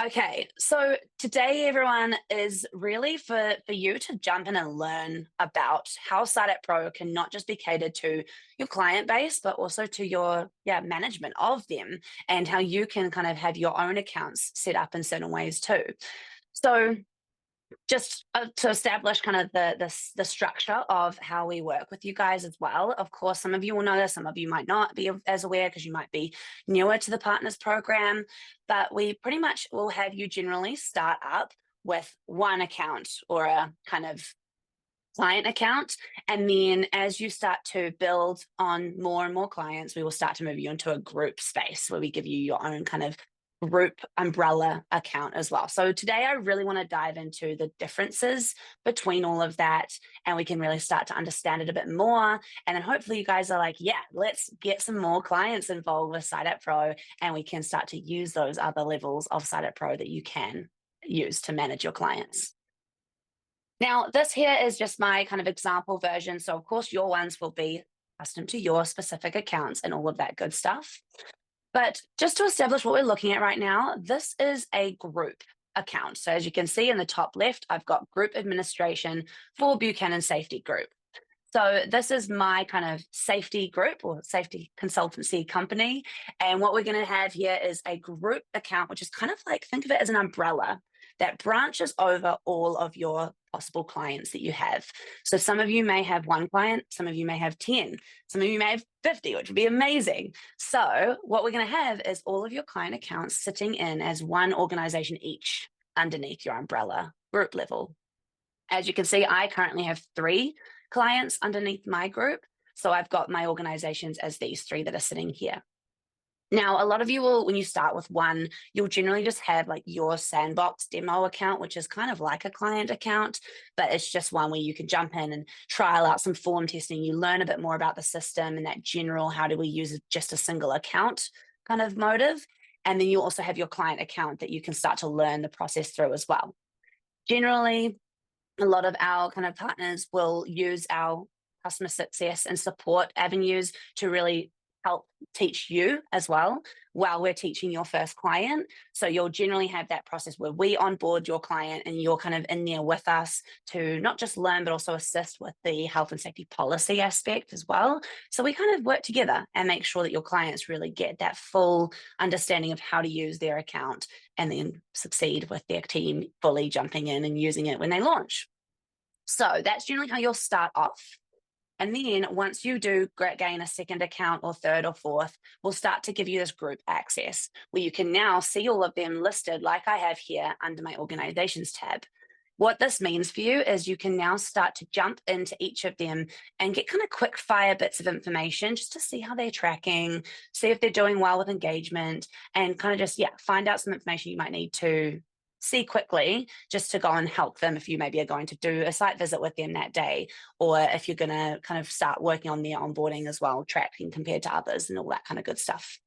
Okay, so today, everyone, is really for you to jump in and learn about how Startup Pro can not just be catered to your client base, but also to your management of them, and how you can kind of have your own accounts set up in certain ways too. So just to establish kind of the structure of how we work with you guys as well. Of course, some of you will know this, some of you might not be as aware because you might be newer to the partners program, but we pretty much will have you generally start up with one account or a kind of client account. And then as you start to build on more and more clients, we will start to move you into a group space where we give you your own kind of group umbrella account as well. So today I really want to dive into the differences between all of that, and we can really start to understand it a bit more. And then hopefully you guys are like, yeah, let's get some more clients involved with SciDebt Pro, and we can start to use those other levels of SciDebt Pro that you can use to manage your clients. Now, this here is just my kind of example version. So of course your ones will be custom to your specific accounts and all of that good stuff. But just to establish what we're looking at right now, this is a group account. So as you can see in the top left, I've got group administration for Buchanan Safety Group. So this is my kind of safety group or safety consultancy company. And what we're going to have here is a group account, which is kind of like, think of it as an umbrella that branches over all of your possible clients that you have. So some of you may have one client, some of you may have 10, some of you may have 50, which would be amazing. So what we're going to have is all of your client accounts sitting in as one organization each underneath your umbrella group level. As you can see, I currently have 3 clients underneath my group. So I've got my organizations as these 3 that are sitting here. Now, a lot of you will, when you start with one, you'll generally just have like your sandbox demo account, which is kind of like a client account, but it's just one where you can jump in and trial out some form testing. You learn a bit more about the system and that general, how do we use just a single account kind of motive. And then you also have your client account that you can start to learn the process through as well. Generally, a lot of our kind of partners will use our customer success and support avenues to really help teach you as well while we're teaching your first client. So you'll generally have that process where we onboard your client and you're kind of in there with us to not just learn, but also assist with the health and safety policy aspect as well. So we kind of work together and make sure that your clients really get that full understanding of how to use their account and then succeed with their team fully jumping in and using it when they launch. So that's generally how you'll start off. And then once you do gain a second account or third or fourth, we'll start to give you this group access where you can now see all of them listed like I have here under my organizations tab. What this means for you is you can now start to jump into each of them and get kind of quick fire bits of information just to see how they're tracking, see if they're doing well with engagement, and kind of just, find out some information you might need to see quickly just to go and help them if you maybe are going to do a site visit with them that day, or if you're going to kind of start working on their onboarding as well, tracking compared to others and all that kind of good stuff.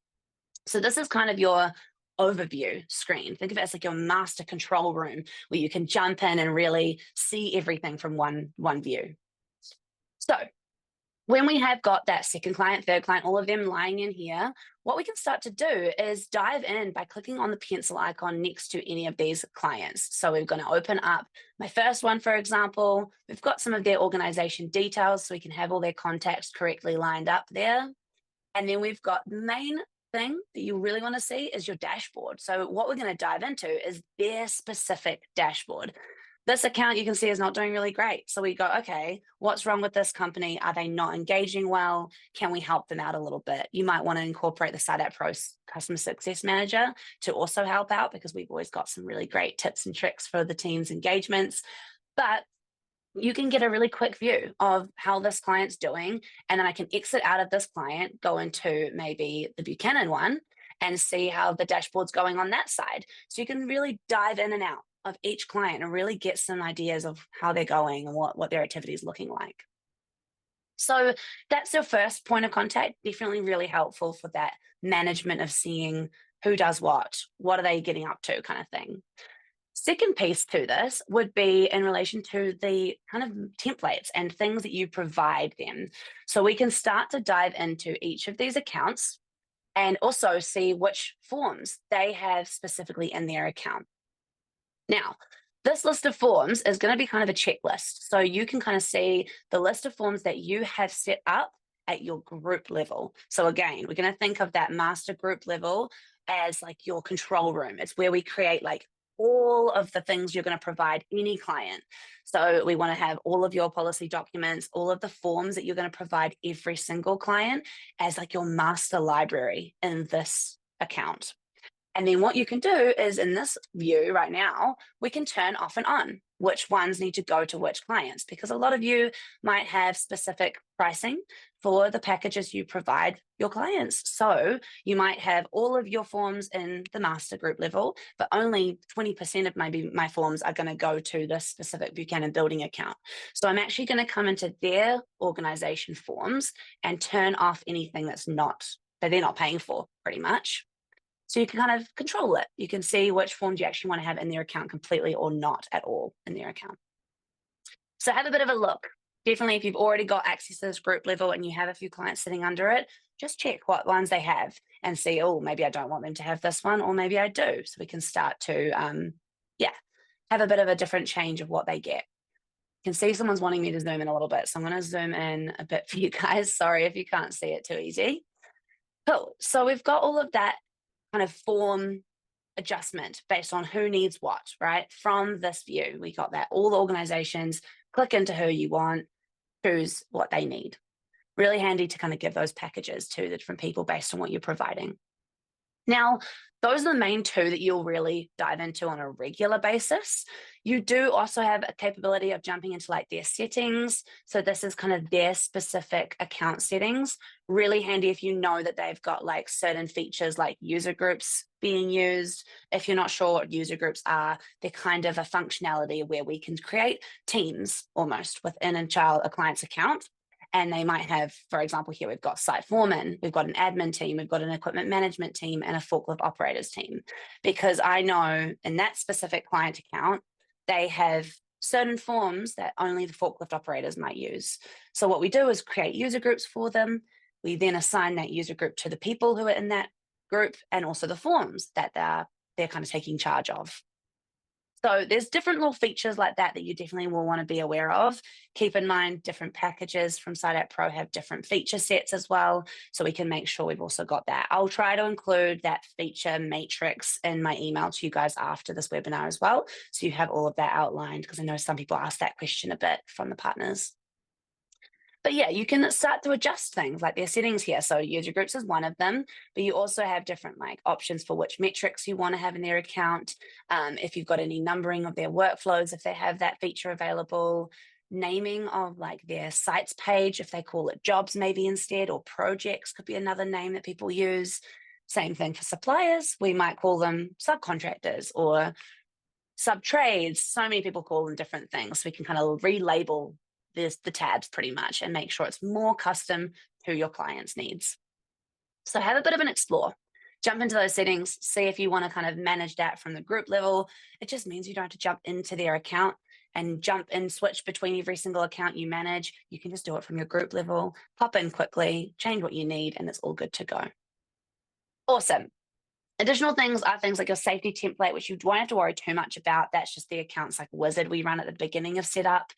So this is kind of your overview screen. Think of it as like your master control room where you can jump in and really see everything from one view. So when we have got that second client, third client, all of them lying in here, what we can start to do is dive in by clicking on the pencil icon next to any of these clients. So we're going to open up my first one, for example. We've got some of their organization details so we can have all their contacts correctly lined up there. And then we've got the main thing that you really want to see is your dashboard. So what we're going to dive into is their specific dashboard. This account you can see is not doing really great. So we go, okay, what's wrong with this company? Are they not engaging well? Can we help them out a little bit? You might want to incorporate the SciDebt Pro Customer Success Manager to also help out because we've always got some really great tips and tricks for the team's engagements. But you can get a really quick view of how this client's doing. And then I can exit out of this client, go into maybe the Buchanan one and see how the dashboard's going on that side. So you can really dive in and out of each client and really get some ideas of how they're going and what their activity is looking like. So that's your first point of contact, definitely really helpful for that management of seeing who does what are they getting up to kind of thing. Second piece to this would be in relation to the kind of templates and things that you provide them. So we can start to dive into each of these accounts and also see which forms they have specifically in their account. Now, this list of forms is going to be kind of a checklist. So you can kind of see the list of forms that you have set up at your group level. So again, we're going to think of that master group level as like your control room. It's where we create like all of the things you're going to provide any client. So we want to have all of your policy documents, all of the forms that you're going to provide every single client as like your master library in this account. And then what you can do is in this view right now, we can turn off and on which ones need to go to which clients, because a lot of you might have specific pricing for the packages you provide your clients. So you might have all of your forms in the master group level, but only 20% of maybe my forms are going to go to this specific Buchanan building account. So I'm actually going to come into their organization forms and turn off anything that they're not paying for pretty much. So you can kind of control it. You can see which forms you actually want to have in their account completely or not at all in their account. So have a bit of a look. Definitely, if you've already got access to this group level and you have a few clients sitting under it, just check what ones they have and see, oh, maybe I don't want them to have this one, or maybe I do. So we can start to, have a bit of a different change of what they get. You can see someone's wanting me to zoom in a little bit. So I'm going to zoom in a bit for you guys. Sorry if you can't see it too easy. Cool. So we've got all of that kind of form adjustment based on who needs what, right? From this view, we got that. All the organizations, click into who you want, choose what they need. Really handy to kind of give those packages to the different people based on what you're providing. Now, those are the main two that you'll really dive into on a regular basis. You do also have a capability of jumping into like their settings. So this is kind of their specific account settings. Really handy if you know that they've got like certain features like user groups being used. If you're not sure what user groups are, they're kind of a functionality where we can create teams almost within a client's account. And they might have, for example, here we've got site foreman, we've got an admin team, we've got an equipment management team, and a forklift operators team. Because I know in that specific client account, they have certain forms that only the forklift operators might use. So what we do is create user groups for them. We then assign that user group to the people who are in that group and also the forms that they're kind of taking charge of. So there's different little features like that you definitely will want to be aware of. Keep in mind, different packages from SiteApp Pro have different feature sets as well. So we can make sure we've also got that. I'll try to include that feature matrix in my email to you guys after this webinar as well. So you have all of that outlined, because I know some people ask that question a bit from the partners. But yeah, you can start to adjust things like their settings here. So user groups is one of them, but you also have different like options for which metrics you want to have in their account. If you've got any numbering of their workflows, if they have that feature available, naming of like their sites page, if they call it jobs maybe instead, or projects could be another name that people use. Same thing for suppliers. We might call them subcontractors or sub trades. So many people call them different things. So we can kind of relabel the tabs pretty much and make sure it's more custom to your client's needs. So have a bit of an explore. Jump into those settings, see if you want to kind of manage that from the group level. It just means you don't have to jump into their account and jump and switch between every single account you manage. You can just do it from your group level, pop in quickly, change what you need, and it's all good to go. Awesome. Additional things are things like your safety template, which you won't have to worry too much about. That's just the accounts like wizard we run at the beginning of setup.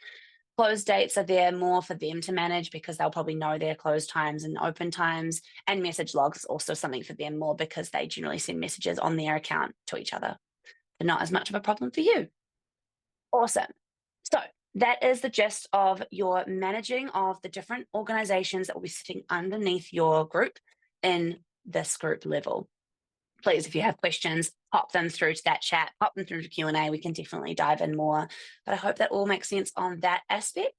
Close dates are there more for them to manage because they'll probably know their close times and open times. And message logs is also something for them more because they generally send messages on their account to each other. But not as much of a problem for you. Awesome. So that is the gist of your managing of the different organizations that will be sitting underneath your group in this group level. Please, if you have questions, pop them through to that chat, pop them through to Q&A. We can definitely dive in more. But I hope that all makes sense on that aspect.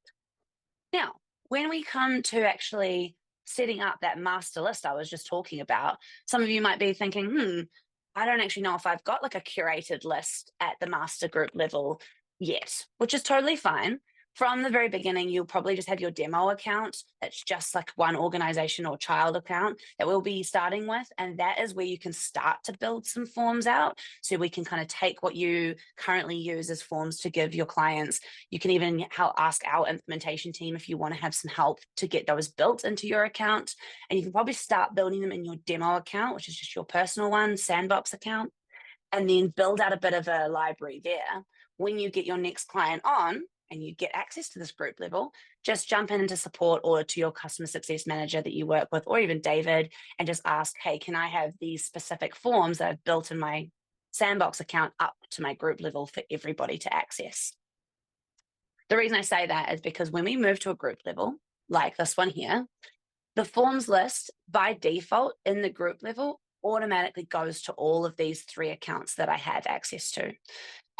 Now, when we come to actually setting up that master list I was just talking about, some of you might be thinking, I don't actually know if I've got like a curated list at the master group level yet, which is totally fine. From the very beginning, you'll probably just have your demo account. That's just like one organization or child account that we'll be starting with. And that is where you can start to build some forms out. So we can kind of take what you currently use as forms to give your clients. You can even ask our implementation team if you want to have some help to get those built into your account. And you can probably start building them in your demo account, which is just your personal one, sandbox account, and then build out a bit of a library there. When you get your next client on, and you get access to this group level, just jump into support or to your customer success manager that you work with, or even David, and just ask, hey, can I have these specific forms that I've built in my sandbox account up to my group level for everybody to access? The reason I say that is because when we move to a group level, like this one here, the forms list by default in the group level automatically goes to all of these 3 accounts that I have access to.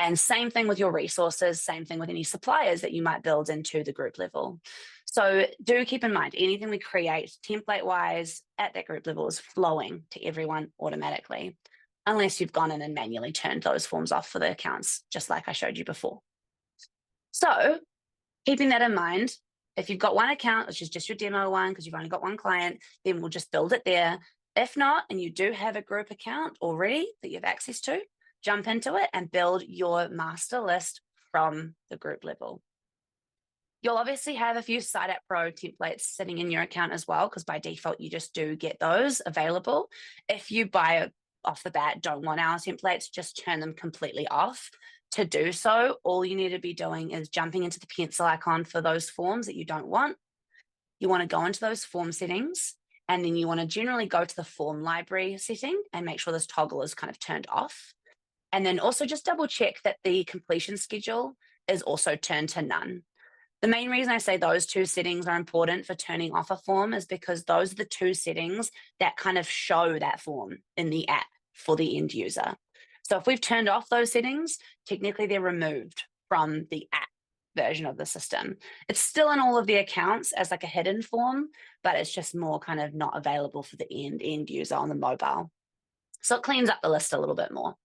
And same thing with your resources, same thing with any suppliers that you might build into the group level. So do keep in mind, anything we create template-wise at that group level is flowing to everyone automatically, unless you've gone in and manually turned those forms off for the accounts, just like I showed you before. So keeping that in mind, if you've got one account, which is just your demo one, because you've only got one client, then we'll just build it there. If not, and you do have a group account already that you have access to, jump into it and build your master list from the group level. You'll obviously have a few Site App Pro templates sitting in your account as well, because by default, you just do get those available. If you buy off the bat, don't want our templates, just turn them completely off. To do so, all you need to be doing is jumping into the pencil icon for those forms that you don't want. You want to go into those form settings, and then you want to generally go to the form library setting and make sure this toggle is kind of turned off. And then also just double check that the completion schedule is also turned to none. The main reason I say those 2 settings are important for turning off a form is because those are the 2 settings that kind of show that form in the app for the end user. So if we've turned off those settings, technically they're removed from the app version of the system. It's still in all of the accounts as like a hidden form, but it's just more kind of not available for the end user on the mobile. So it cleans up the list a little bit more.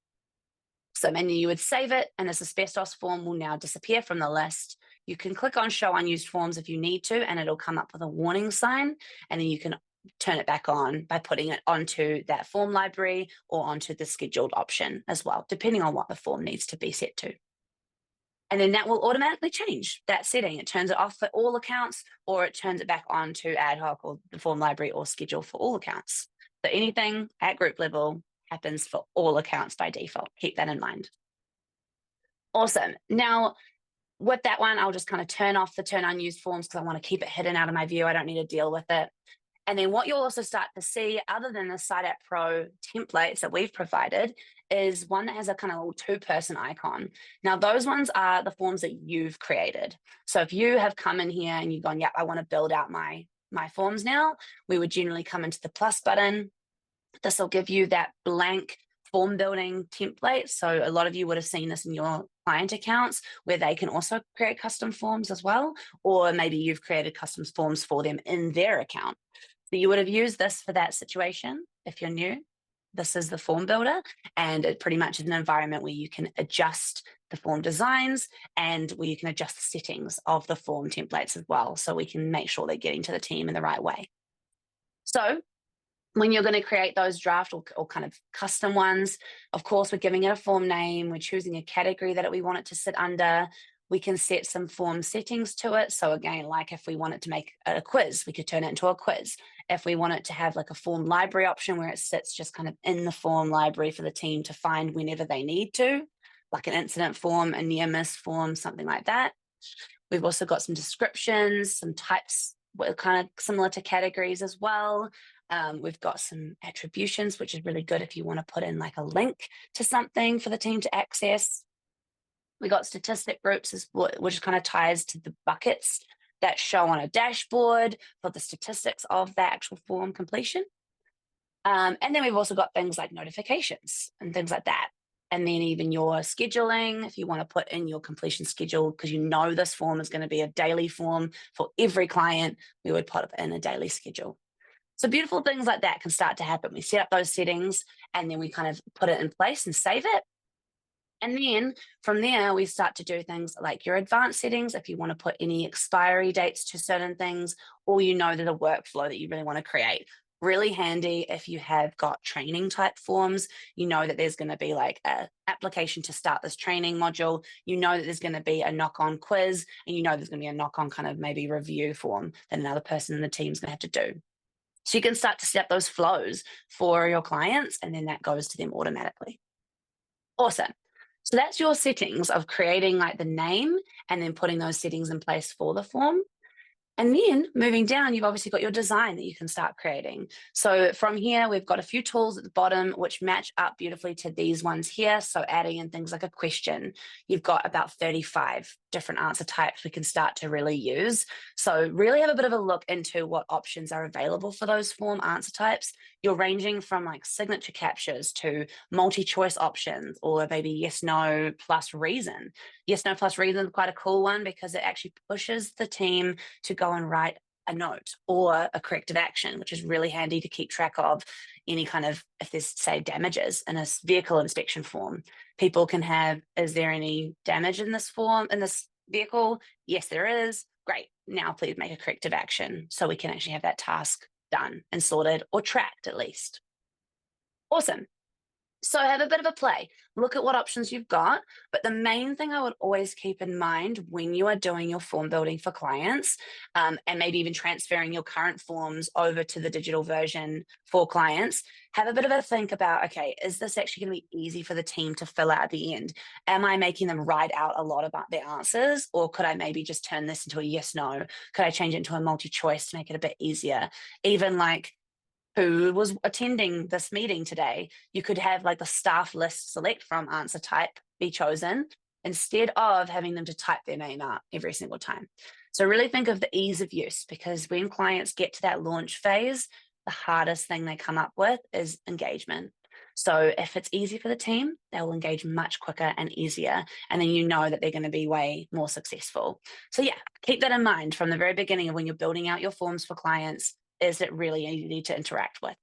So then you would save it, and this asbestos form will now disappear from the list. You can click on show unused forms if you need to, and it'll come up with a warning sign, and then you can turn it back on by putting it onto that form library or onto the scheduled option as well, depending on what the form needs to be set to. And then that will automatically change that setting. It turns it off for all accounts, or it turns it back on to ad hoc or the form library or schedule for all accounts. So anything at group level happens for all accounts by default. Keep that in mind. Awesome. Now, with that one, I'll just kind of turn off the turn unused forms because I want to keep it hidden out of my view. I don't need to deal with it. And then what you'll also start to see, other than the Site App Pro templates that we've provided, is one that has a kind of little 2-person icon. Now, those ones are the forms that you've created. So if you have come in here and you've gone, yeah, I want to build out my forms now, we would generally come into the plus button. This will give you that blank form building template. So a lot of you would have seen this in your client accounts where they can also create custom forms as well, or maybe you've created custom forms for them in their account. So you would have used this for that situation. If you're new, this is the form builder, and it pretty much is an environment where you can adjust the form designs and where you can adjust the settings of the form templates as well. So we can make sure they're getting to the team in the right way. So when you're going to create those draft or kind of custom ones, of course, we're giving it a form name. We're choosing a category that we want it to sit under. We can set some form settings to it. So again, like if we wanted to make a quiz, we could turn it into a quiz. If we want it to have like a form library option where it sits just kind of in the form library for the team to find whenever they need to, like an incident form, a near miss form, something like that. We've also got some descriptions, some types, kind of similar to categories as well. We've got some attributions, which is really good if you want to put in like a link to something for the team to access. We got statistic groups, which kind of ties to the buckets that show on a dashboard for the statistics of the actual form completion. And then we've also got things like notifications and things like that. And then even your scheduling, if you want to put in your completion schedule, because you know this form is going to be a daily form for every client, we would put in a daily schedule. So beautiful things like that can start to happen. We set up those settings and then we kind of put it in place and save it. And then from there, we start to do things like your advanced settings, if you want to put any expiry dates to certain things, or there's a workflow that you really want to create. Really handy if you have got training type forms, that there's going to be like a application to start this training module, that there's going to be a knock-on quiz, and there's going to be a knock-on kind of maybe review form that another person in the team is going to have to do. So you can start to set up those flows for your clients, and then that goes to them automatically. Awesome. So that's your settings of creating like the name and then putting those settings in place for the form. And then moving down, you've obviously got your design that you can start creating. So from here, we've got a few tools at the bottom which match up beautifully to these ones here. So adding in things like a question, you've got about 35 different answer types we can start to really use. So really have a bit of a look into what options are available for those form answer types. You're ranging from like signature captures to multi-choice options, or maybe yes, no plus reason. Yes, no plus reason is quite a cool one because it actually pushes the team to go and write a note or a corrective action, which is really handy to keep track of any kind of, if there's say damages in a vehicle inspection form. People can have, is there any damage in this form, in this vehicle? Yes, there is. Great. Now please make a corrective action so we can actually have that task done and sorted, or tracked at least. Awesome. So have a bit of a play, look at what options you've got. But the main thing I would always keep in mind when you are doing your form building for clients, and maybe even transferring your current forms over to the digital version for clients, have a bit of a think about, okay, is this actually going to be easy for the team to fill out at the end? Am I making them write out a lot about their answers? Or could I maybe just turn this into a yes, no? Could I change it into a multi-choice to make it a bit easier? Even like, who was attending this meeting today, you could have like the staff list select from answer type be chosen instead of having them to type their name out every single time. So really think of the ease of use, because when clients get to that launch phase, the hardest thing they come up with is engagement. So if it's easy for the team, they will engage much quicker and easier. And then that they're going to be way more successful. So yeah, keep that in mind from the very beginning of when you're building out your forms for clients. Is it really easy to interact with?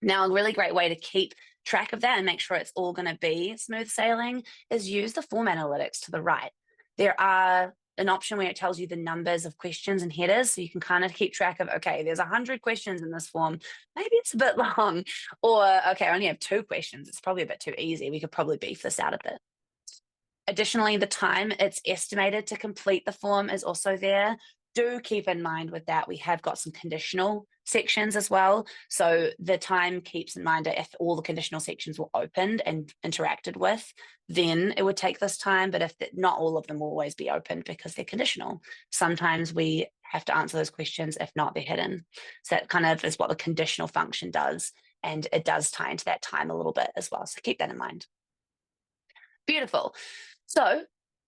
Now, a really great way to keep track of that and make sure it's all going to be smooth sailing is use the form analytics to the right. There are an option where it tells you the numbers of questions and headers, so you can kind of keep track of, okay, there's 100 questions in this form, maybe it's a bit long, or okay, I only have 2 questions, it's probably a bit too easy, we could probably beef this out a bit. Additionally, the time it's estimated to complete the form is also there. Do keep in mind with that, we have got some conditional sections as well. So the time keeps in mind that if all the conditional sections were opened and interacted with, then it would take this time. But if not all of them will always be opened because they're conditional. Sometimes we have to answer those questions. If not, they're hidden. So that kind of is what the conditional function does. And it does tie into that time a little bit as well. So keep that in mind. Beautiful. So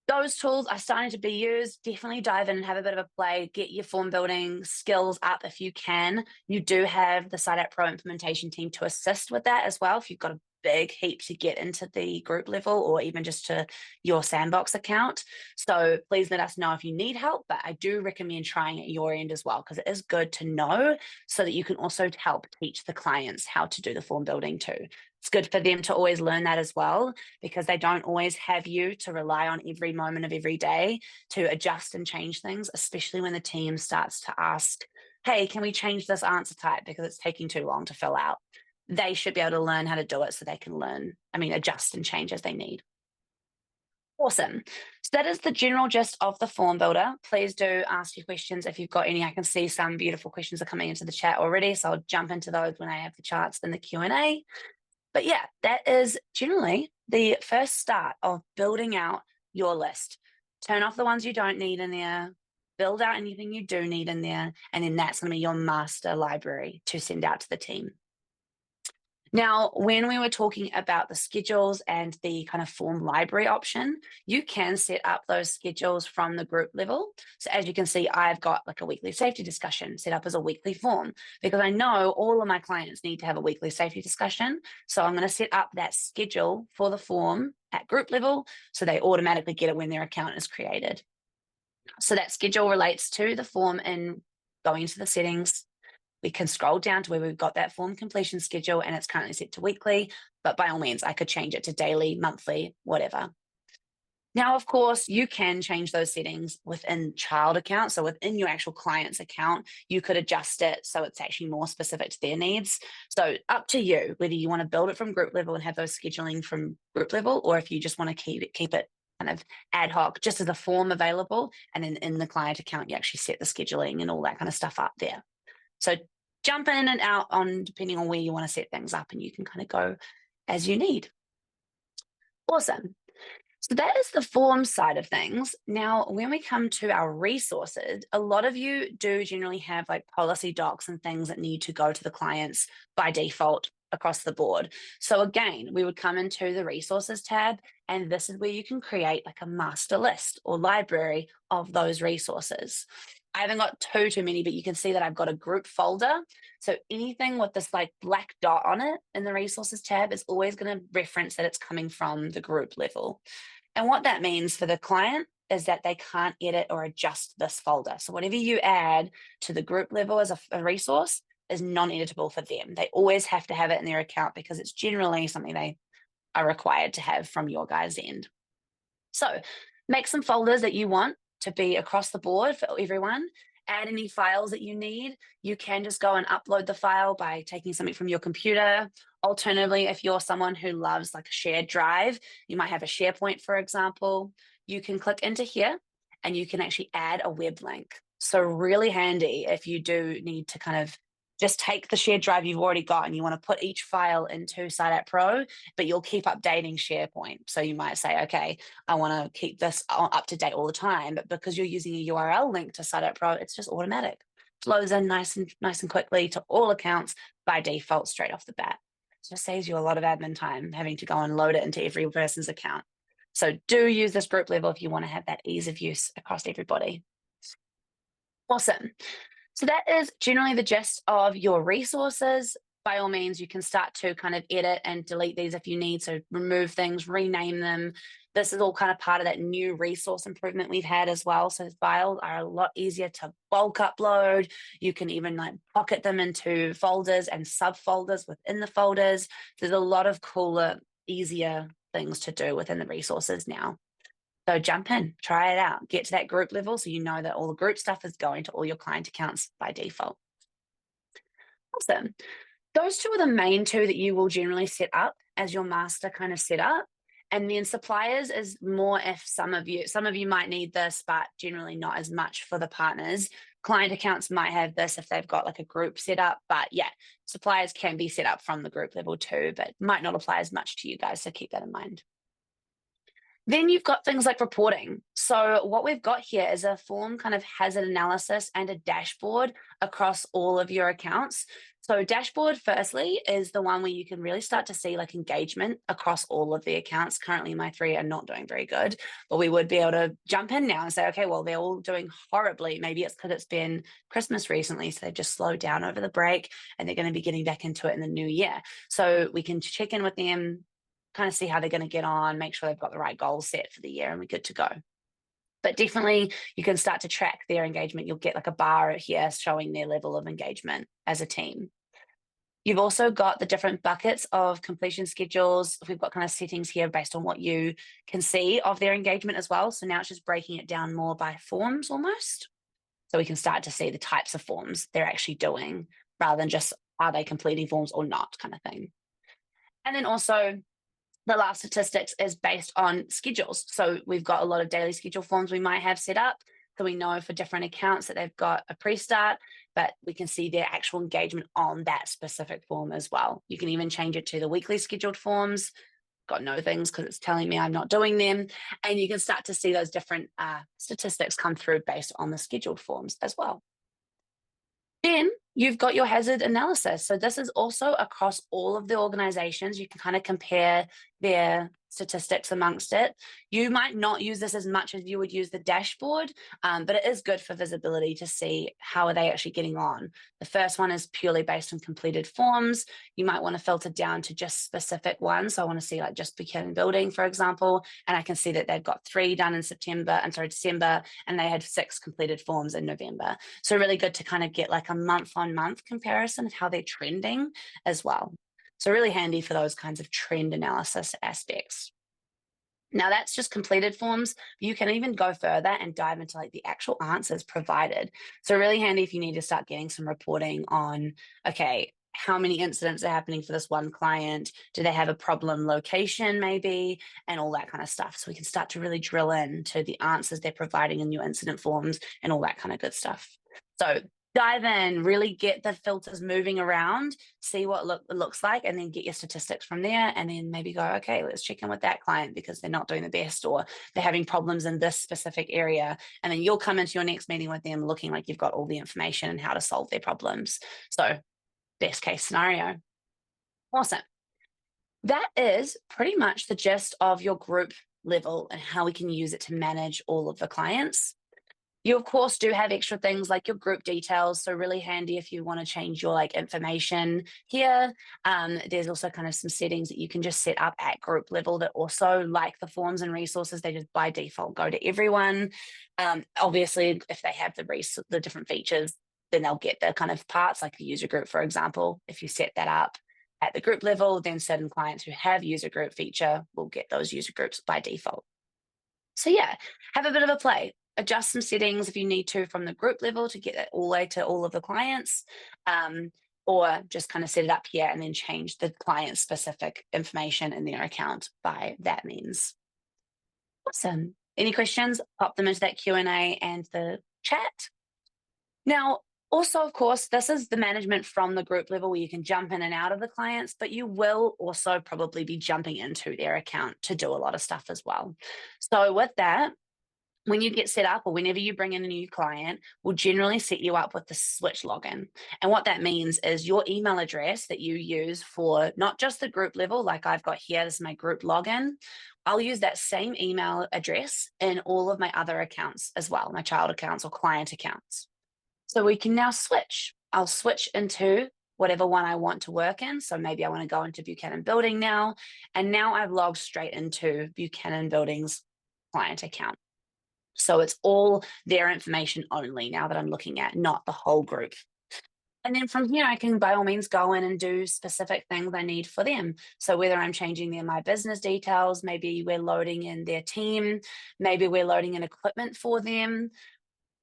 those tools are starting to be used. Definitely dive in and have a bit of a play. Get your form building skills up if you can. You do have the Site App Pro implementation team to assist with that as well. If you've got a big heap to get into the group level or even just to your Sandbox account. So please let us know if you need help, but I do recommend trying at your end as well, because it is good to know so that you can also help teach the clients how to do the form building too. It's good for them to always learn that as well, because they don't always have you to rely on every moment of every day to adjust and change things, especially when the team starts to ask, hey, can we change this answer type because it's taking too long to fill out? They should be able to learn how to do it so they can adjust and change as they need. Awesome. So that is the general gist of the form builder. Please do ask your questions if you've got any. I can see some beautiful questions are coming into the chat already, so I'll jump into those when I have the charts in the Q&A. But yeah, that is generally the first start of building out your list. Turn off the ones you don't need in there, build out anything you do need in there, and then that's going to be your master library to send out to the team. Now, when we were talking about the schedules and the kind of form library option, you can set up those schedules from the group level. So as you can see, I've got like a weekly safety discussion set up as a weekly form, because I know all of my clients need to have a weekly safety discussion. So I'm going to set up that schedule for the form at group level, so they automatically get it when their account is created. So that schedule relates to the form and going into the settings. we can scroll down to where we've got that form completion schedule and it's currently set to weekly, but by all means, I could change it to daily, monthly, whatever. Now, of course, you can change those settings within child account. So within your actual client's account, you could adjust it so it's actually more specific to their needs. So up to you whether you want to build it from group level and have those scheduling from group level, or if you just want to keep it kind of ad hoc, just as a form available. And then in the client account, you actually set the scheduling and all that kind of stuff up there. So jump in and out on depending on where you want to set things up, and you can kind of go as you need. Awesome. So that is the form side of things. Now, when we come to our resources, a lot of you do generally have like policy docs and things that need to go to the clients by default across the board. So again, we would come into the resources tab, and this is where you can create like a master list or library of those resources. I haven't got too many, but you can see that I've got a group folder. So anything with this like black dot on it in the resources tab is always going to reference that it's coming from the group level. And what that means for the client is that they can't edit or adjust this folder. So whatever you add to the group level as a resource is non-editable for them. They always have to have it in their account because it's generally something they are required to have from your guys' end. So make some folders that you want to be across the board for everyone. Add any files that you need. You can just go and upload the file by taking something from your computer. Alternatively, if you're someone who loves like a shared drive, you might have a SharePoint, for example, you can click into here and you can actually add a web link. So really handy if you do need to kind of just take the shared drive you've already got and you want to put each file into SiteApp Pro, but you'll keep updating SharePoint. So you might say, okay, I want to keep this up to date all the time, but because you're using a URL link to SiteApp Pro, it's just automatic. Flows in nice and quickly to all accounts by default straight off the bat. It just saves you a lot of admin time having to go and load it into every person's account. So do use this group level if you want to have that ease of use across everybody. Awesome. So that is generally the gist of your resources. By all means, you can start to kind of edit and delete these if you need. So remove things, rename them. This is all kind of part of that new resource improvement we've had as well. So files are a lot easier to bulk upload. You can even like pocket them into folders and subfolders within the folders. There's a lot of cooler, easier things to do within the resources now. So jump in, try it out, get to that group level so you know that all the group stuff is going to all your client accounts by default. Awesome. Those two are the main two that you will generally set up as your master kind of setup. And then suppliers is more if some of you might need this, but generally not as much for the partners. Client accounts might have this if they've got like a group set up, but yeah, suppliers can be set up from the group level too, but might not apply as much to you guys. So keep that in mind. Then you've got things like reporting. So what we've got here is a form kind of hazard analysis and a dashboard across all of your accounts. So dashboard, firstly, is the one where you can really start to see like engagement across all of the accounts. Currently, my 3 are not doing very good, but we would be able to jump in now and say, okay, well, they're all doing horribly. Maybe it's because it's been Christmas recently, so they've just slowed down over the break and they're going to be getting back into it in the new year. So we can check in with them, kind of see how they're going to get on, make sure they've got the right goals set for the year, and we're good to go. But definitely you can start to track their engagement. You'll get like a bar here showing their level of engagement as a team. You've also got the different buckets of completion schedules. We've got kind of settings here based on what you can see of their engagement as well. So now it's just breaking it down more by forms almost. So we can start to see the types of forms they're actually doing rather than just are they completing forms or not kind of thing. And then also the last statistics is based on schedules. So we've got a lot of daily schedule forms we might have set up. So we know for different accounts that they've got a pre-start, but we can see their actual engagement on that specific form as well. You can even change it to the weekly scheduled forms. Got no things because it's telling me I'm not doing them. And you can start to see those different statistics come through based on the scheduled forms as well. Then you've got your hazard analysis. So this is also across all of the organizations. You can kind of compare their statistics amongst it. You might not use this as much as you would use the dashboard, but it is good for visibility to see how are they actually getting on. The first one is purely based on completed forms. You might want to filter down to just specific ones. So I want to see like just Buchanan Building, for example, and I can see that they've got 3 done in December, and they had 6 completed forms in November. So really good to kind of get like a month-on-month comparison of how they're trending as well. So really handy for those kinds of trend analysis aspects. Now that's just completed forms. You can even go further and dive into like the actual answers provided. So really handy if you need to start getting some reporting on, okay, how many incidents are happening for this one client? Do they have a problem location maybe? And all that kind of stuff. So we can start to really drill into the answers they're providing in your incident forms and all that kind of good stuff. So dive in, really get the filters moving around, see what it looks like, and then get your statistics from there. And then maybe go, okay, let's check in with that client because they're not doing the best or they're having problems in this specific area. And then you'll come into your next meeting with them looking like you've got all the information and how to solve their problems. So best case scenario. Awesome. That is pretty much the gist of your group level and how we can use it to manage all of the clients. You, of course, do have extra things like your group details. So really handy if you want to change your like information here. There's also kind of some settings that you can just set up at group level that also, like the forms and resources, they just by default go to everyone. Obviously, if they have the different features, then they'll get the kind of parts like the user group, for example. If you set that up at the group level, then certain clients who have user group feature will get those user groups by default. So yeah, have a bit of a play. Adjust some settings if you need to from the group level to get it all the way to all of the clients, or just kind of set it up here and then change the client specific information in their account by that means. Awesome. Any questions? Pop them into that Q&A and the chat. Now, also, of course, this is the management from the group level where you can jump in and out of the clients, but you will also probably be jumping into their account to do a lot of stuff as well. So with that, when you get set up or whenever you bring in a new client, we'll generally set you up with the switch login. And what that means is your email address that you use for not just the group level, like I've got here, this is my group login. I'll use that same email address in all of my other accounts as well, my child accounts or client accounts. So we can now switch. I'll switch into whatever one I want to work in. So maybe I want to go into Buchanan Building now. And now I've logged straight into Buchanan Building's client account. So it's all their information only now that I'm looking at, not the whole group. And then from here, I can by all means go in and do specific things I need for them. So whether I'm changing their my business details, maybe we're loading in their team, maybe we're loading in equipment for them,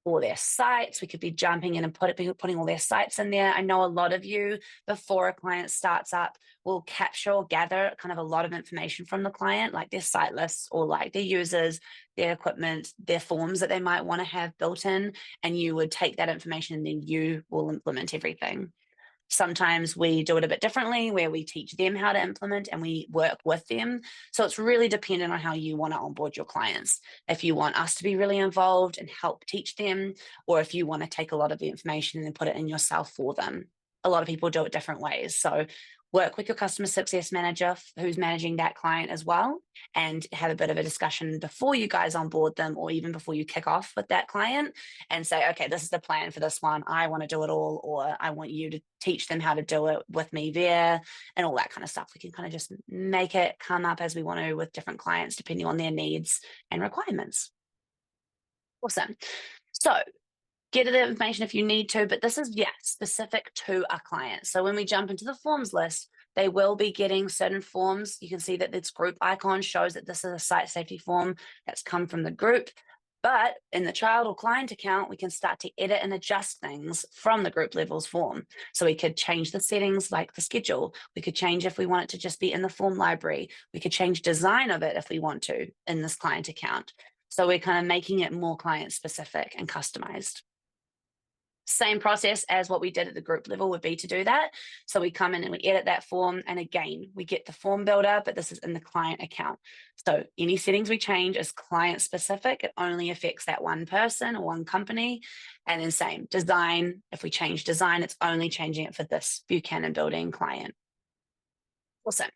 or their sites. We could be jumping in and putting all their sites in there. I know a lot of you, before a client starts up, will capture or gather kind of a lot of information from the client, like their site lists or like their users, their equipment, their forms that they might want to have built in. And you would take that information and then you will implement everything. Sometimes we do it a bit differently where we teach them how to implement and we work with them. So it's really dependent on how you want to onboard your clients. If you want us to be really involved and help teach them, or if you want to take a lot of the information and then put it in yourself for them. A lot of people do it different ways. So work with your customer success manager who's managing that client as well, and have a bit of a discussion before you guys onboard them or even before you kick off with that client and say, okay, this is the plan for this one. I want to do it all, or I want you to teach them how to do it with me there, and all that kind of stuff. We can kind of just make it come up as we want to with different clients depending on their needs and requirements. Awesome. So get the information if you need to, but this is, specific to a client. So when we jump into the forms list, they will be getting certain forms. You can see that this group icon shows that this is a site safety form that's come from the group. But in the child or client account, we can start to edit and adjust things from the group levels form. So we could change the settings like the schedule. We could change if we want it to just be in the form library. We could change design of it if we want to in this client account. So we're kind of making it more client specific and customized. Same process as what we did at the group level would be to do that. So we come in and we edit that form. And again, we get the form builder, but this is in the client account. So any settings we change is client specific. It only affects that one person or one company. And then same design. If we change design, it's only changing it for this Buchanan Building client. Awesome.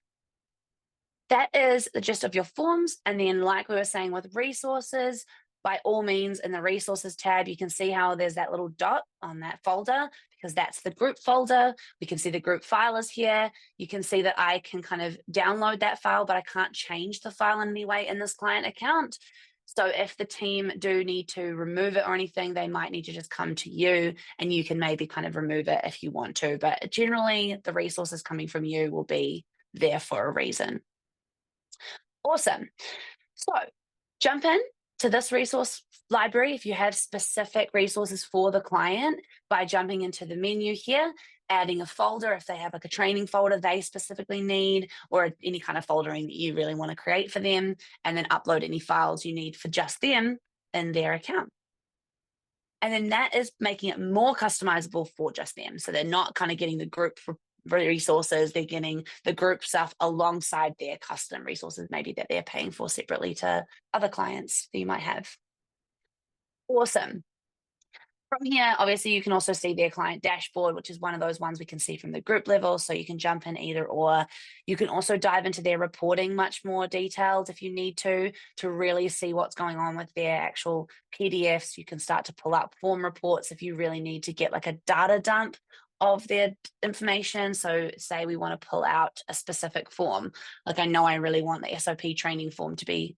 That is the gist of your forms. And then, like we were saying with resources, by all means, in the resources tab, you can see how there's that little dot on that folder because that's the group folder. We can see the group file is here. You can see that I can kind of download that file, but I can't change the file in any way in this client account. So if the team do need to remove it or anything, they might need to just come to you and you can maybe kind of remove it if you want to. But generally, the resources coming from you will be there for a reason. Awesome. So jump in to this resource library if you have specific resources for the client by jumping into the menu here, adding a folder if they have like a training folder they specifically need, or any kind of foldering that you really want to create for them, and then upload any files you need for just them in their account. And then that is making it more customizable for just them. So they're not kind of getting the group resources, they're getting the group stuff alongside their custom resources, maybe that they're paying for separately to other clients that you might have. Awesome. From here, obviously, you can also see their client dashboard, which is one of those ones we can see from the group level. So you can jump in either or. You can also dive into their reporting much more detailed if you need to really see what's going on with their actual PDFs. You can start to pull up form reports if you really need to get like a data dump of their information. So say we want to pull out a specific form. Like I know I really want the SOP training form to be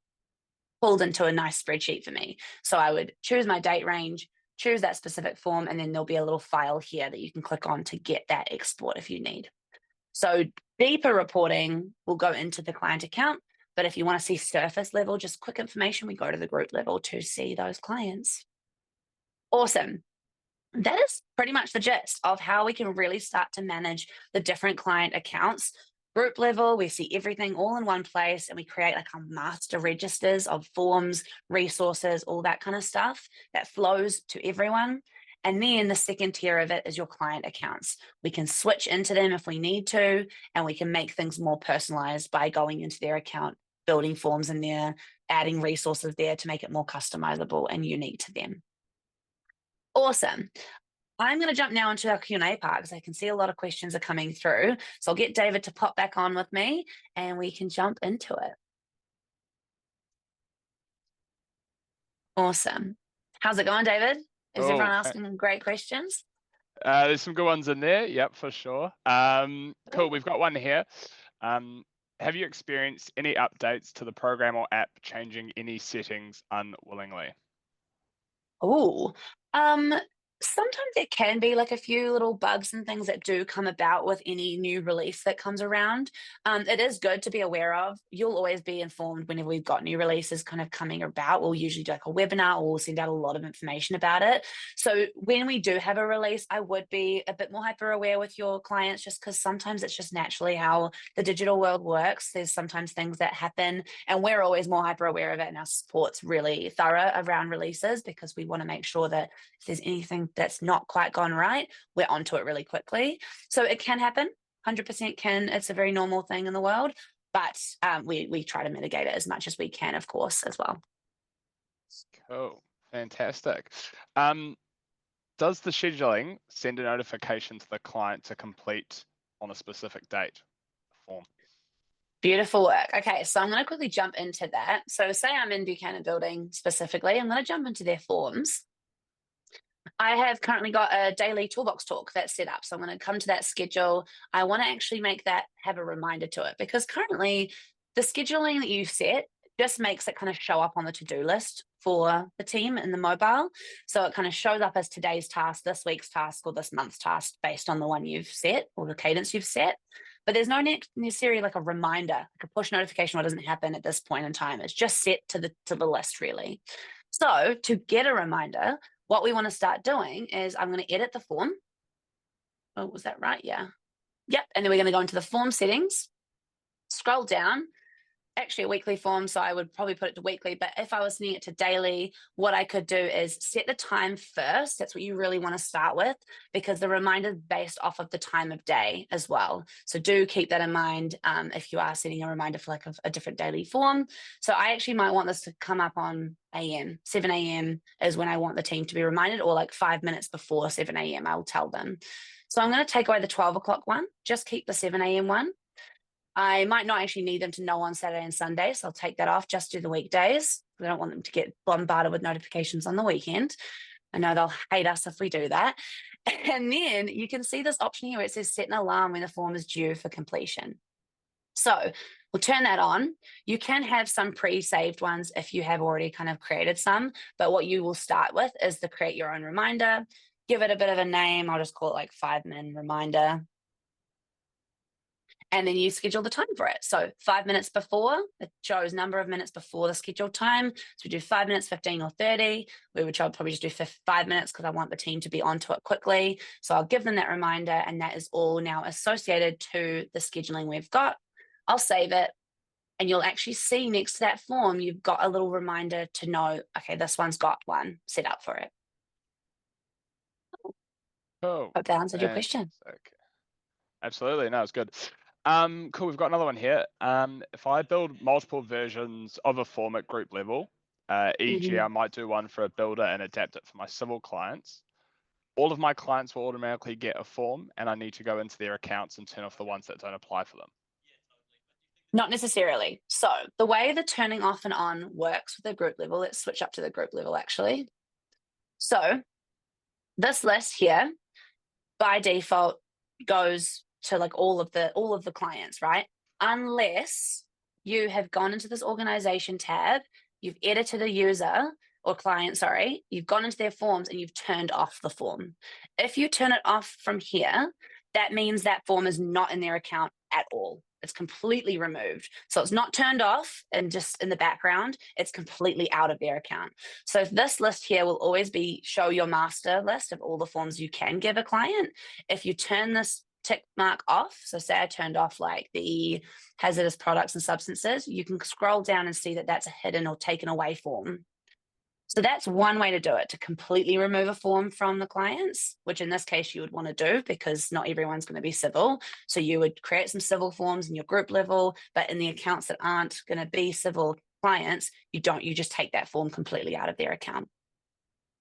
pulled into a nice spreadsheet for me. So I would choose my date range, choose that specific form, and then there'll be a little file here that you can click on to get that export if you need. So deeper reporting will go into the client account, but if you want to see surface level, just quick information, we go to the group level to see those clients. Awesome. That is pretty much the gist of how we can really start to manage the different client accounts. Group level, we see everything all in one place and we create like our master registers of forms, resources, all that kind of stuff that flows to everyone. And then the second tier of it is your client accounts. We can switch into them if we need to, and we can make things more personalized by going into their account, building forms in there, adding resources there to make it more customizable and unique to them. Awesome. I'm going to jump now into our Q&A part because I can see a lot of questions are coming through. So I'll get David to pop back on with me and we can jump into it. Awesome. How's it going, David? Is everyone asking great questions? There's some good ones in there. Yep, for sure. Cool. We've got one here. Have you experienced any updates to the program or app changing any settings unwillingly? Oh, sometimes there can be like a few little bugs and things that do come about with any new release that comes around. It is good to be aware of. You'll always be informed whenever we've got new releases kind of coming about. We'll usually do like a webinar or we'll send out a lot of information about it. So when we do have a release, I would be a bit more hyper aware with your clients just because sometimes it's just naturally how the digital world works. There's sometimes things that happen and we're always more hyper aware of it, and our support's really thorough around releases because we want to make sure that if there's anything that's not quite gone right, we're onto it really quickly. So it can happen, 100% can. It's a very normal thing in the world, but we try to mitigate it as much as we can, of course, as well. Cool, fantastic. Does the scheduling send a notification to the client to complete on a specific date form? Beautiful work. Okay, so I'm going to quickly jump into that. So say I'm in Buchanan Building specifically, I'm going to jump into their forms. I have currently got a daily toolbox talk that's set up. So I'm going to come to that schedule. I want to actually make that have a reminder to it because currently the scheduling that you set just makes it kind of show up on the to-do list for the team in the mobile. So it kind of shows up as today's task, this week's task, or this month's task based on the one you've set or the cadence you've set. But there's no necessarily like a reminder, like a push notification, what doesn't happen at this point in time. It's just set to the list really. So to get a reminder, what we want to start doing is I'm going to edit the form. Oh, was that right? Yeah. Yep. And then we're going to go into the form settings, scroll down, actually a weekly form, so I would probably put it to weekly, but if I was setting it to daily, what I could do is set the time first. That's what you really want to start with because the reminder is based off of the time of day as well. So do keep that in mind if you are setting a reminder for like a different daily form. So I actually might want this to come up on AM. 7 a.m. is when I want the team to be reminded, or like 5 minutes before 7 a.m. I'll tell them. So I'm going to take away the 12 o'clock one, just keep the 7 a.m. one. I might not actually need them to know on Saturday and Sunday, so I'll take that off, just do the weekdays. I don't want them to get bombarded with notifications on the weekend. I know they'll hate us if we do that. And then you can see this option here where it says set an alarm when the form is due for completion. So we'll turn that on. You can have some pre-saved ones if you have already kind of created some, but what you will start with is the create your own reminder. Give it a bit of a name. I'll just call it like 5-min reminder. And then you schedule the time for it. So 5 minutes before, it shows number of minutes before the scheduled time. So we do 5 minutes, 15 or 30. We would probably just do 5 minutes because I want the team to be onto it quickly. So I'll give them that reminder, and that is all now associated to the scheduling we've got. I'll save it, and you'll actually see next to that form, you've got a little reminder to know, okay, this one's got one set up for it. Cool. Hope that answered your question. Fantastic. Absolutely. No, it's good. Cool. We've got another one here. If I build multiple versions of a form at group level, e.g., I might do one for a builder and adapt it for my civil clients. All of my clients will automatically get a form, and I need to go into their accounts and turn off the ones that don't apply for them. Not necessarily. So the way the turning off and on works with the group level, let's switch up to the group level actually. So this list here by default goes to like all of the clients, right? Unless you have gone into this organization tab, you've edited a user or client, sorry, you've gone into their forms and you've turned off the form. If you turn it off from here, that means that form is not in their account at all. It's completely removed. So it's not turned off and just in the background, it's completely out of their account. So this list here will always be show your master list of all the forms you can give a client. If you turn this tick mark off, so say I turned off like the hazardous products and substances, you can scroll down and see that that's a hidden or taken away form. So that's one way to do it, to completely remove a form from the clients, which in this case you would want to do because not everyone's going to be civil. So you would create some civil forms in your group level, but in the accounts that aren't going to be civil clients, you just take that form completely out of their account.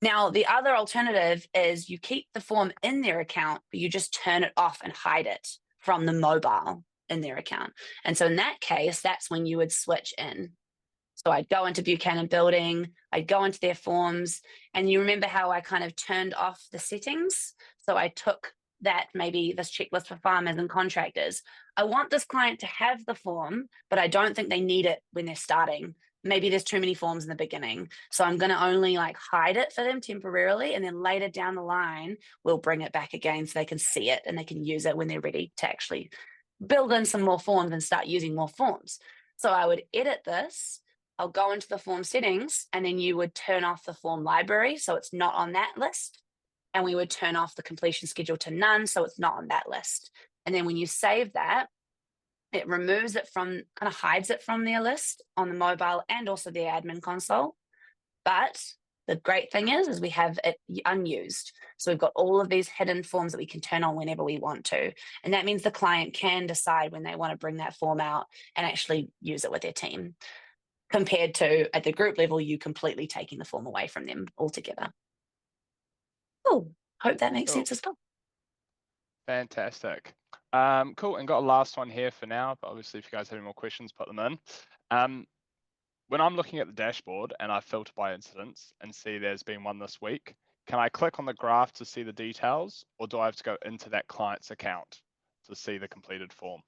Now, the other alternative is you keep the form in their account, but you just turn it off and hide it from the mobile in their account. And so in that case, that's when you would switch in. So I'd go into Buchanan Building, I'd go into their forms, and you remember how I kind of turned off the settings? So I took that, maybe this checklist for farmers and contractors. I want this client to have the form, but I don't think they need it when they're starting. Maybe there's too many forms in the beginning. So I'm going to only like hide it for them temporarily. And then later down the line, we'll bring it back again so they can see it and they can use it when they're ready to actually build in some more forms and start using more forms. So I would edit this. I'll go into the form settings, and then you would turn off the form library so it's not on that list. And we would turn off the completion schedule to none so it's not on that list. And then when you save that, it removes it from, kind of hides it from their list on the mobile and also the admin console. But the great thing is we have it unused. So we've got all of these hidden forms that we can turn on whenever we want to. And that means the client can decide when they want to bring that form out and actually use it with their team, compared to at the group level, you completely taking the form away from them altogether. Cool. Hope that makes sense as well. Fantastic. Cool. And got a last one here for now, but obviously if you guys have any more questions, put them in. When I'm looking at the dashboard and I filter by incidents and see there's been one this week, can I click on the graph to see the details, or do I have to go into that client's account to see the completed form?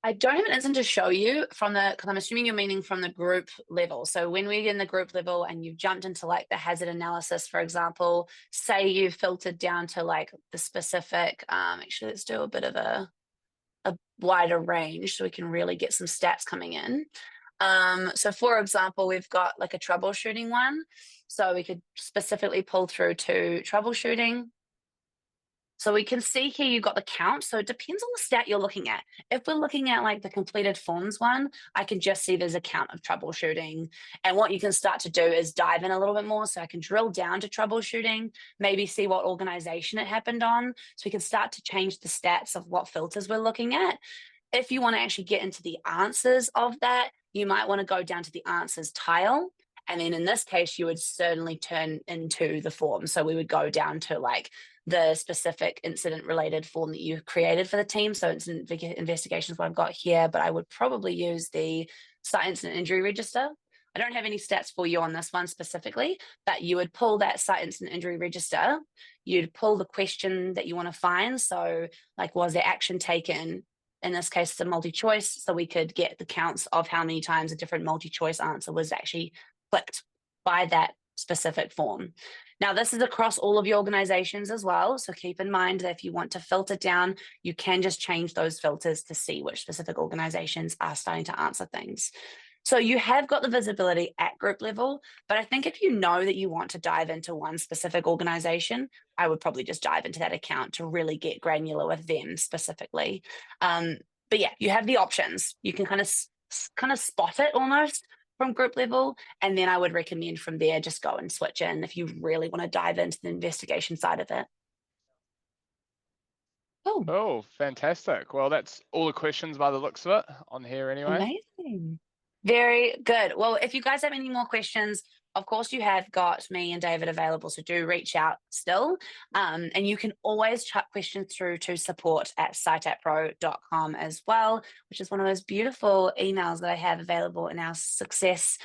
I don't have an instance to show you from because I'm assuming you're meaning from the group level. So when we're in the group level and you've jumped into like the hazard analysis, for example, say you've filtered down to like the specific, actually let's do a bit of a wider range so we can really get some stats coming in. So for example, we've got like a troubleshooting one. So we could specifically pull through to troubleshooting. So we can see here you've got the count. So it depends on the stat you're looking at. If we're looking at like the completed forms one, I can just see there's a count of troubleshooting. And what you can start to do is dive in a little bit more. So I can drill down to troubleshooting, maybe see what organization it happened on. So we can start to change the stats of what filters we're looking at. If you want to actually get into the answers of that, you might want to go down to the answers tile. And then in this case, you would certainly turn into the form. So we would go down to like the specific incident related form that you created for the team. So incident investigation is what I've got here, but I would probably use the site incident injury register. I don't have any stats for you on this one specifically, but you would pull that site incident injury register. You'd pull the question that you want to find. So like, was there action taken? In this case, it's a multi-choice. So we could get the counts of how many times a different multi-choice answer was actually clicked by that specific form. Now, this is across all of your organizations as well. So keep in mind that if you want to filter down, you can just change those filters to see which specific organizations are starting to answer things. So you have got the visibility at group level, but I think if you know that you want to dive into one specific organization, I would probably just dive into that account to really get granular with them specifically. But yeah, you have the options. You can kind of spot it almost from group level, and then I would recommend from there just go and switch in if you really want to dive into the investigation side of it. Oh, Oh, fantastic. Well, that's all the questions by the looks of it on here anyway. amazing. Very good. Well, if you guys have any more questions, of course, you have got me and David available, so do reach out still. And you can always chuck questions through to support@siteappro.com as well, which is one of those beautiful emails that I have available in our success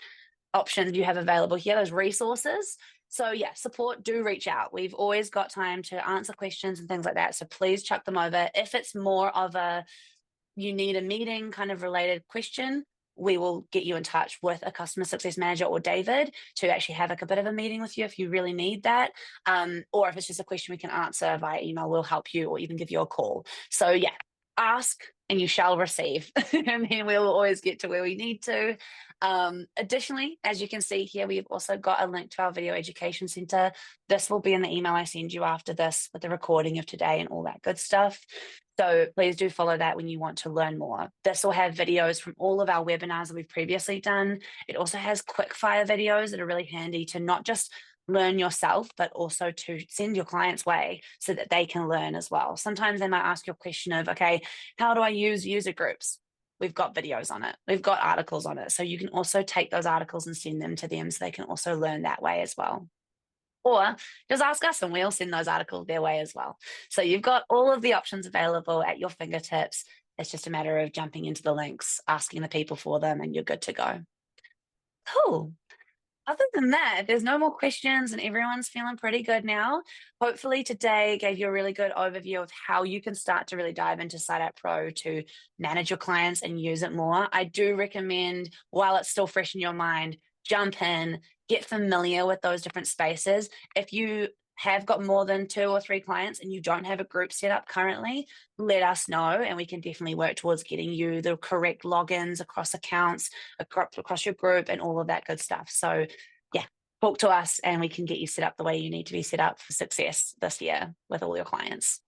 options you have available here, those resources. So yeah, support, do reach out. We've always got time to answer questions and things like that. So please chuck them over. If it's more of a you need a meeting kind of related question, we will get you in touch with a customer success manager or David to actually have like a bit of a meeting with you if you really need that. Or if it's just a question we can answer via email, we'll help you or even give you a call. So yeah, ask and you shall receive. And then we'll always get to where we need to. Additionally, as you can see here, we've also got a link to our video education center. This will be in the email I send you after this with the recording of today and all that good stuff. So please do follow that when you want to learn more. This will have videos from all of our webinars that we've previously done. It also has quick fire videos that are really handy to not just learn yourself, but also to send your clients way so that they can learn as well. Sometimes they might ask you a question of, okay, how do I use user groups? We've got videos on it. We've got articles on it. So you can also take those articles and send them to them so they can also learn that way as well. Or just ask us and we'll send those articles their way as well. So you've got all of the options available at your fingertips. It's just a matter of jumping into the links, asking the people for them, and you're good to go. Cool. Other than that, if there's no more questions and everyone's feeling pretty good now, hopefully today gave you a really good overview of how you can start to really dive into SiteApp Pro to manage your clients and use it more. I do recommend, while it's still fresh in your mind, jump in, get familiar with those different spaces. If you have got more than 2 or 3 clients and you don't have a group set up currently, let us know and we can definitely work towards getting you the correct logins across accounts, across your group and all of that good stuff. So yeah, talk to us and we can get you set up the way you need to be set up for success this year with all your clients.